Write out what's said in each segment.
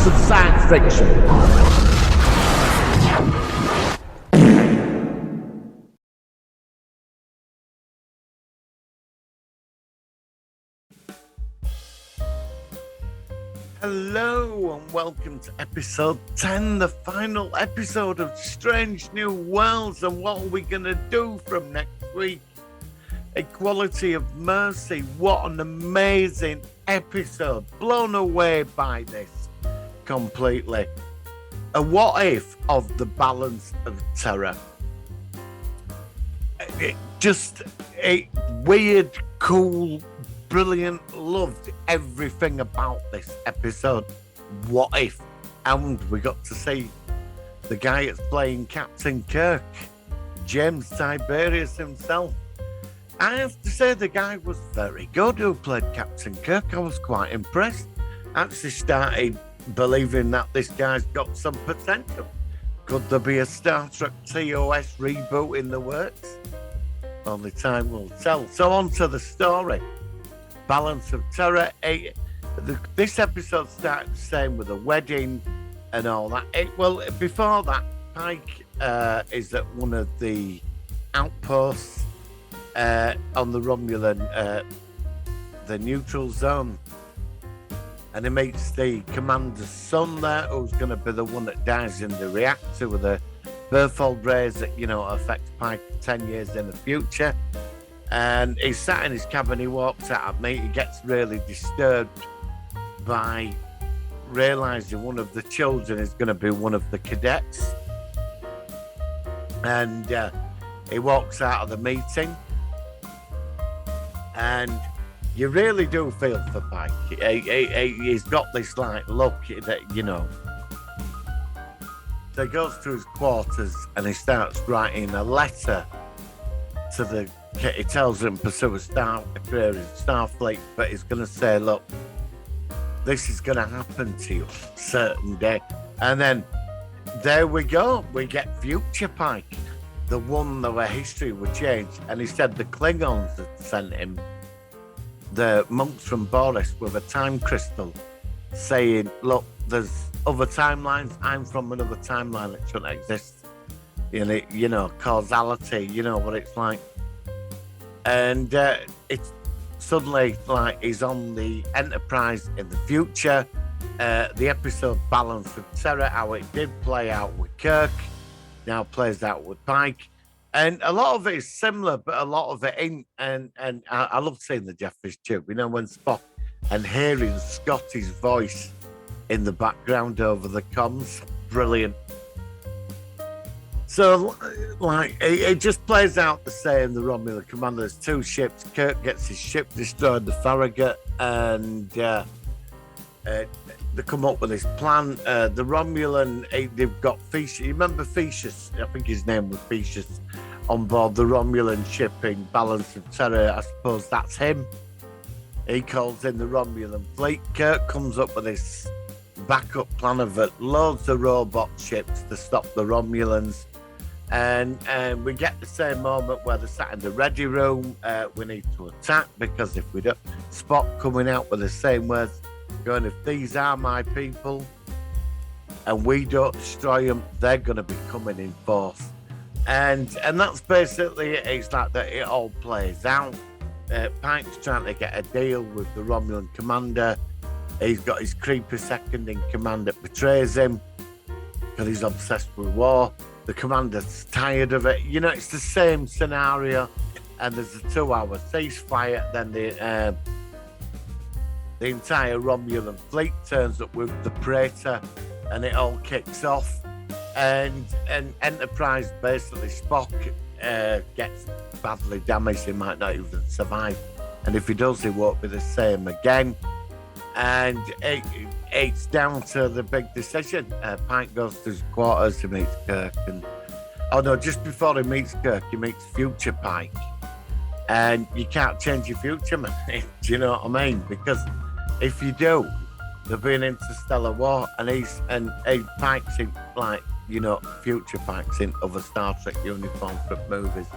of science fiction. Hello and welcome to episode 10, the final episode of Strange New Worlds. And what are we going to do from next week? Equality of Mercy. What an amazing episode. Blown away by this completely. A what if of the balance of terror. Just a weird, cool, brilliant, loved everything about this episode. What if? And we got to see the guy that's playing Captain Kirk, James Tiberius himself. I have to say the guy was very good who played Captain Kirk. I was quite impressed. Actually started believing that this guy's got some potential. Could there be a Star Trek TOS reboot in the works? Only time will tell. So on to the story. Balance of terror. This episode started the same with a wedding and all that. Before that, Pike is at one of the outposts on the Romulan, the neutral zone, and he meets the commander's son there, who's going to be the one that dies in the reactor with the Berthold rays that affect Pike 10 years in the future. And he's sat in his cabin, he walks out at me, he gets really disturbed by realising one of the children is going to be one of the cadets. And he walks out of the meeting, and you really do feel for Pike. He's got this look that, So he goes to his quarters and he starts writing a letter to he tells him pursue a Starfleet, but he's going to say, look, this is going to happen to you a certain day. And then there we go. We get future Pike, the one where history would change. And he said the Klingons had sent him the monks from Boris with a time crystal saying, look, there's other timelines. I'm from another timeline that shouldn't exist. Causality, you know what it's like. And it's suddenly like he's on the Enterprise in the future. The episode Balance of Terror, how it did play out with Kirk, now plays out with Pike. And a lot of it is similar, but a lot of it ain't. And I love seeing the Jeffries Tube, when Spock and hearing Scotty's voice in the background over the comms. Brilliant. So, it just plays out the same. The Romulan commander, there's two ships. Kirk gets his ship destroyed, the Farragut, and they come up with this plan. The Romulan, they've got Theseus. You remember Theseus? I think his name was Theseus, on board the Romulan ship in Balance of Terror. I suppose that's him. He calls in the Romulan fleet. Kirk comes up with this backup plan of loads of robot ships to stop the Romulans. And we get the same moment where they're sat in the ready room. We need to attack, because if we don't, Spock coming out with the same words, going, if these are my people and we don't destroy them, they're going to be coming in force. And that's basically it. It's like that. It all plays out. Pike's trying to get a deal with the Romulan commander. He's got his creepy second in command that betrays him because he's obsessed with war. The commander's tired of it. It's the same scenario. And there's a 2-hour ceasefire. Then the entire Romulan fleet turns up with the Praetor, and it all kicks off. And Enterprise, basically, Spock gets badly damaged. He might not even survive. And if he does, he won't be the same again. And it's down to the big decision. Pike goes to his quarters, he meets Kirk, just before he meets Kirk, he meets future Pike. And you can't change your future, man. Do you know what I mean? Because if you do, there'll be an interstellar war, and Pike's in, future Pike's in other Star Trek uniforms from movies.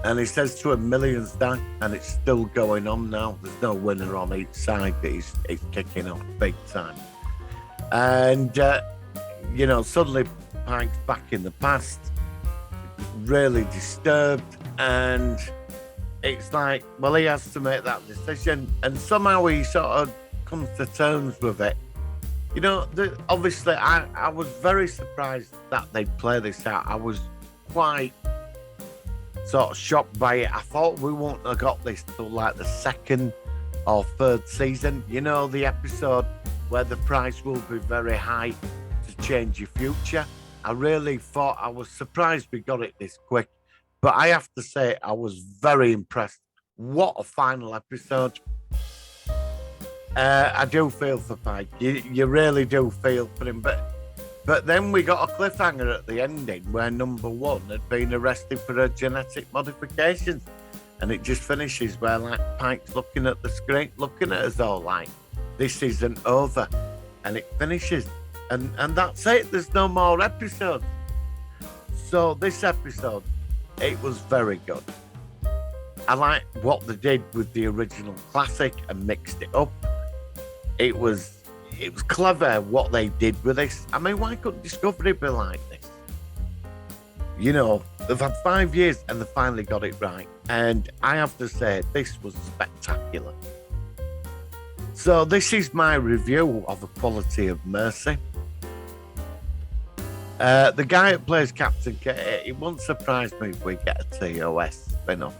And he says to him, millions die, and it's still going on now. There's no winner on each side. It's kicking off big time. And, suddenly Pike's back in the past, really disturbed. And it's like, well, he has to make that decision. And somehow he sort of comes to terms with it. Obviously, I was very surprised that they'd play this out. I was quite sort of shocked by it. I thought we wouldn't have got this till like the second or third season. The episode where the price will be very high to change your future. I was surprised we got it this quick. But I have to say, I was very impressed. What a final episode. I do feel for Pike. You really do feel for him. But then we got a cliffhanger at the ending where number one had been arrested for her genetic modifications. And it just finishes where like Pike's looking at the screen, looking at us all like, this isn't over. And it finishes. And that's it. There's no more episodes. So this episode, it was very good. I like what they did with the original classic and mixed it up. It was clever what they did with this. I mean, why couldn't Discovery be like this? They've had 5 years and they finally got it right. And I have to say, this was spectacular. So this is my review of The Quality of Mercy. The guy that plays Captain K, it won't surprise me if we get a TOS spin-off,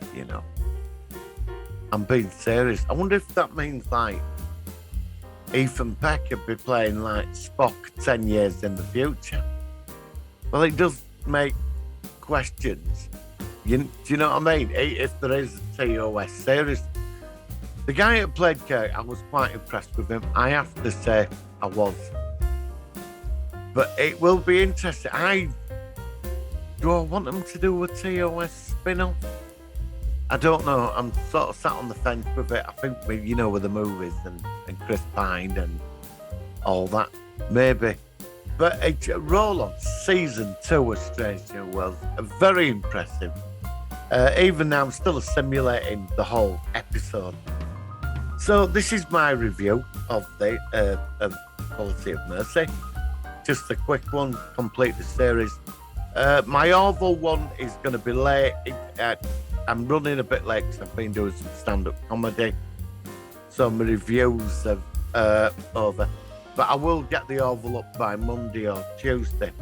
I'm being serious. I wonder if that means like Ethan Peck could be playing like Spock 10 years in the future. Well, it does make questions. Do you know what I mean? If there is a TOS series. The guy that played Kirk, I was quite impressed with him. I have to say, I was. But it will be interesting. Do I want them to do a TOS spin-off? I don't know. I'm sort of sat on the fence with it. I think, with the movies and Chris Pine and all that, maybe. But roll on season 2 of Strange New Worlds, very impressive. Even now, I'm still assimilating the whole episode. So this is my review of the Quality of Mercy. Just a quick one, complete the series. My Orville one is going to be late. I'm running a bit late because I've been doing some stand-up comedy. So my reviews are over. But I will get the Orville up by Monday or Tuesday.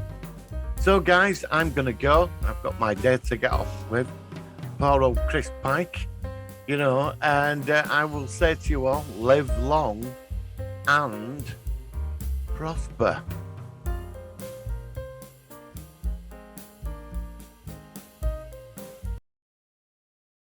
So guys, I'm going to go. I've got my day to get off with. Poor old Chris Pike. And I will say to you all, live long and prosper.